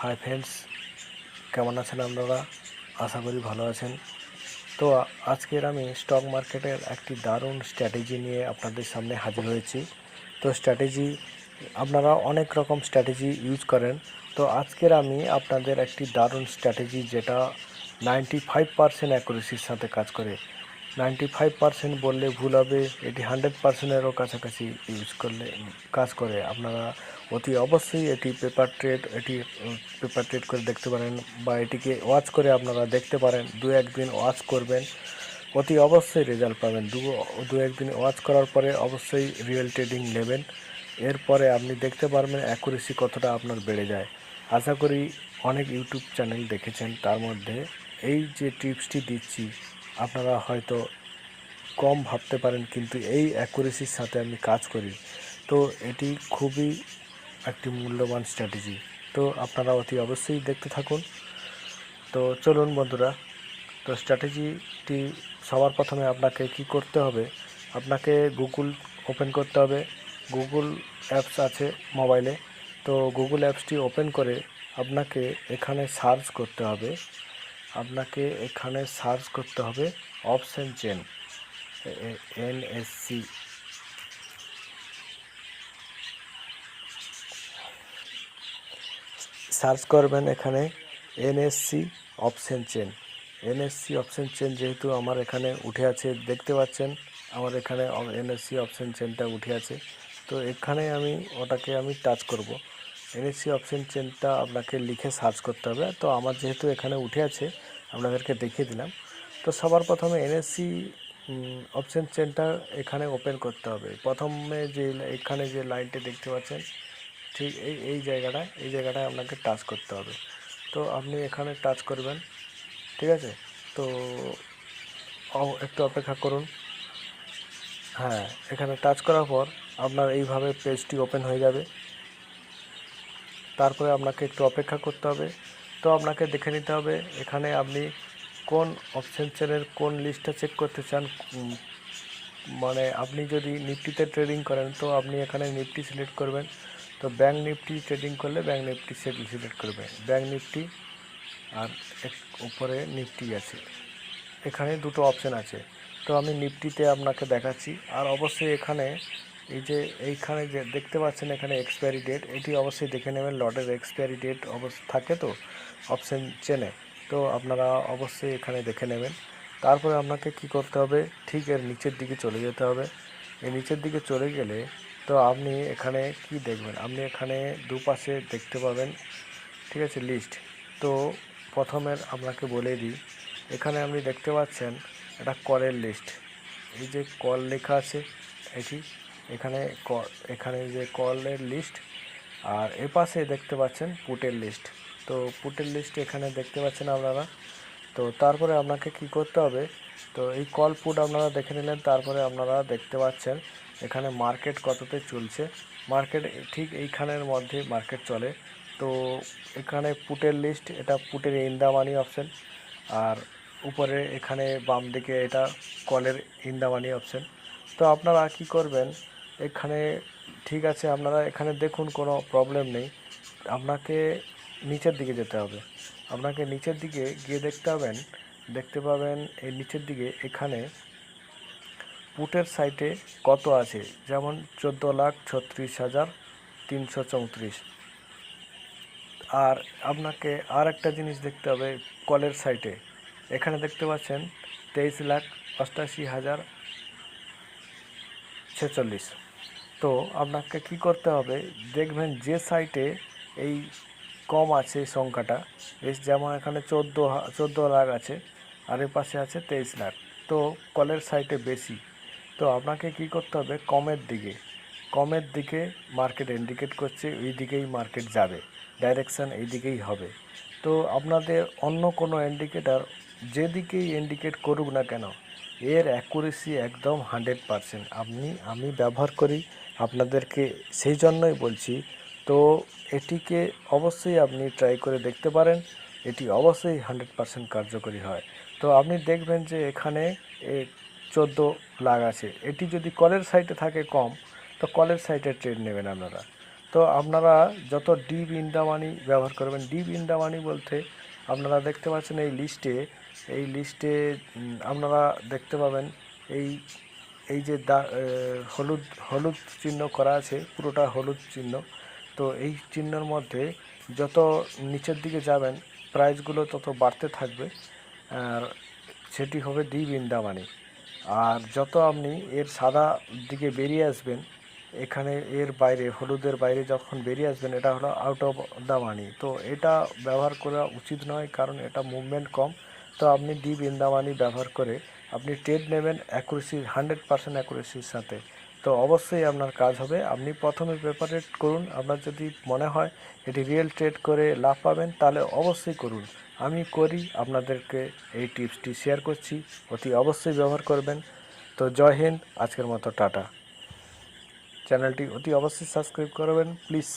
Hi friends, কেমন আছেন আপনারা? আশা করি ভালো আছেন। তো আজকের আমি স্টক মার্কেটের একটি দারুণ স্ট্র্যাটেজি নিয়ে আপনাদের সামনে হাজির হয়েছি। তো স্ট্র্যাটেজি আপনারা অনেক রকম স্ট্র্যাটেজি ইউজ করেন। তো আজকের আমি আপনাদের একটি দারুণ স্ট্র্যাটেজি যেটা 95% অ্যাকুরেসির সাথে কাজ করে। 95% বললে ভুল হবে, এটি 100%-এরও কাছাকাছি ইউজ করলে কাজ করে। আপনারা অতি অবশ্যই এটি পেপার ট্রেড করে দেখতে পারেন, বা এটিকে ওয়াচ করে আপনারা দেখতে পারেন। দু একদিন ওয়াচ করবেন, অতি অবশ্যই রেজাল্ট পাবেন। দু একদিন ওয়াচ করার পরে অবশ্যই রিয়েল ট্রেডিং নেবেন। এরপরে আপনি দেখতে পারবেন অ্যাকুরেসি কতটা আপনার বেড়ে যায়। আশা করি অনেক ইউটিউব চ্যানেল দেখেছেন, তার মধ্যে এই যে টিপসটি দিচ্ছি আপনারা হয়তো কম ভাবতে পারেন, কিন্তু এই অ্যাকুরেসির সাথে আমি কাজ করি। তো এটি খুবই একটি মূল্যবান স্ট্র্যাটেজি। তো আপনারা অতি অবশ্যই দেখতে থাকুন। তো চলুন বন্ধুরা, তো স্ট্র্যাটেজিটি সবার প্রথমে আপনাকে কি করতে হবে, আপনাকে গুগল ওপেন করতে হবে। গুগল অ্যাপস আছে মোবাইলে, তো গুগল অ্যাপসটি ওপেন করে আপনাকে এখানে সার্চ করতে হবে। Option chain, NSE। সার্চ করবেন এখানে NSE অপশন চেন। যেহেতু আমার এখানে উঠে আছে, দেখতে পাচ্ছেন আমার এখানে NSE অপশন চেনটা উঠে আছে। তো এখানে ওটাকে টাচ করব। NSE অপশন চেনটা আপনাকে লিখে সার্চ করতে হবে। তো আমার যেহেতু এখানে উঠে আছে, আপনাদেরকে দেখিয়ে দিলাম। তো সবার প্রথমে NSE অপশন চেনটা এখানে ওপেন করতে হবে। প্রথমে এখানে যে লাইনটা দেখতে পাচ্ছেন, ঠিক এই জায়গাটায় আপনাকে টাচ করতে হবে। তো আপনি এখানে টাচ করবেন, ঠিক আছে? তো একটু অপেক্ষা করুন। হ্যাঁ, এখানে টাচ করার পর আপনার এইভাবে পেজটি ওপেন হয়ে যাবে। তারপরে আপনাকে একটু অপেক্ষা করতে হবে। তো আপনাকে দেখে নিতে হবে এখানে আপনি কোন অপশন চেনের কোন লিস্টটা চেক করতে চান। মানে আপনি যদি নিফটিতে ট্রেডিং করেন তো আপনি এখানে নিফটি সিলেক্ট করবেন। তো ব্যাঙ্ক নিফটি ট্রেডিং করলে ব্যাঙ্ক নিফটি সিলেক্ট করবে, ব্যাঙ্ক নিফটি। আর উপরে নিফটি আছে, এখানে দুটো অপশান আছে। তো আমি নিফটিতে আপনাকে দেখাচ্ছি। আর অবশ্যই এখানে এইখানে যে দেখতে পাচ্ছেন এখানে এক্সপায়ারি ডেট, এটি অবশ্যই দেখে নেবেন। লটের এক্সপায়ারি ডেট থাকে তো অপশান চেনে, তো আপনারা অবশ্যই এখানে দেখে নেবেন। তারপরে আপনাকে কি করতে হবে, ঠিক এর নিচের দিকে চলে যেতে হবে। এই নিচের দিকে চলে গেলে তো আপনি এখানে কি দেখবেন, আপনি এখানে দুপাশে দেখতে পাবেন, ঠিক আছে, লিস্ট। তো প্রথমের আপনাকে বলে দিই, এখানে আপনি দেখতে পাচ্ছেন এটা কলের লিস্ট। এই যে কল লেখা আছে এটি, এখানে যে কলের লিস্ট। আর এপাশে দেখতে পাচ্ছেন পুটের লিস্ট। তো পুটের লিস্ট এখানে দেখতে পাচ্ছেন আপনারা। তো তারপরে আপনাকে কি করতে হবে, তো এই কল পুট আপনারা দেখে নিলেন। তারপরে আপনারা দেখতে পাচ্ছেন এখানে মার্কেট কততে চলছে। মার্কেট ঠিক এইখানের মধ্যে মার্কেট চলে। তো এখানে পুটের লিস্ট, এটা পুটের ইন দা মানি অপশন। আর উপরে এখানে বাম দিকে এটা কলের ইন দা মানি অপশন। তো আপনারা কি করবেন, এখানে ঠিক আছে, আপনারা এখানে দেখুন কোনো প্রবলেম নেই। আপনাকে নিচের দিকে যেতে হবে। আপনাকে নিচের দিকে গিয়ে দেখতে পাবেন এই নিচের দিকে এখানে পুটের সাইটে কত আছে, যেমন 14,36,334। আর আপনাকে আর একটা জিনিস দেখতে হবে, কলের সাইটে এখানে দেখতে পাচ্ছেন 23,88,46। তো আপনাকে কি করতে হবে, দেখবেন যে সাইটে এই কম আছে সংখ্যাটা, যেমন এখানে 14 লাখ আছে, আর এর পাশে আছে 23 লাখ। তো কলের সাইটে বেশি। তো আপনাকে কি করতে হবে, কমের দিকে মার্কেট ইন্ডিকেট করছে, ওই দিকেই মার্কেট যাবে, ডাইরেকশান এই দিকেই হবে। তো আপনাদের অন্য কোনো ইন্ডিকেটার যেদিকেই ইন্ডিকেট করুক না কেন, এর অ্যাকুরেসি একদম 100%। আমি ব্যবহার করি, আপনাদেরকে সেই জন্যই বলছি। তো এটিকে অবশ্যই আপনি ট্রাই করে দেখতে পারেন, এটি অবশ্যই 100% কার্যকরী হয়। তো আপনি দেখবেন যে এখানে 14 লাখ আছে, এটি যদি কলের সাইটে থাকে কম, তো কলের সাইটে ট্রেড নেবেন আপনারা। তো আপনারা যত ডিপ ইন দ্য মানি ব্যবহার করবেন, ডিপ ইন দ্য মানি বলতে আপনারা দেখতে পাচ্ছেন এই লিস্টে আপনারা দেখতে পাবেন এই এই যে হলুদ হলুদ চিহ্ন করা আছে, পুরোটা হলুদ চিহ্ন। তো এই চিহ্নের মধ্যে যত নিচের দিকে যাবেন প্রাইসগুলো তত বাড়তে থাকবে, আর সেটি হবে ডিপ ইন দ্য মানি। আর যত আপনি এর সাদা দিকে বেরিয়ে আসবেন, এখানে এর বাইরে হলুদের বাইরে যখন বেরিয়ে আসবেন, এটা হলো আউট অফ দ্য মানি। তো এটা ব্যবহার করা উচিত নয়, কারণ এটা মুভমেন্ট কম। তো আপনি ডিপ ইন দ্য মানি ব্যবহার করে আপনি ট্রেড নেবেন অ্যাকুরেসি 100% অ্যাকুরেসির সাথে। তো অবশ্যই আপনার কাজ হবে। আপনি প্রথমে প্রেপারেট করুন, আপনার যদি মনে হয় এটি রিয়েল ট্রেড করে লাভ পাবেন তাহলে অবশ্যই করুন। আমি করি, আপনাদেরকে এই টিপসটি শেয়ার করছি, অতি অবশ্যই ব্যবহার করবেন। তো জয় হিন্দ, আজকের মতো টাটা। চ্যানেলটি অতি অবশ্যই সাবস্ক্রাইব করবেন প্লিজ।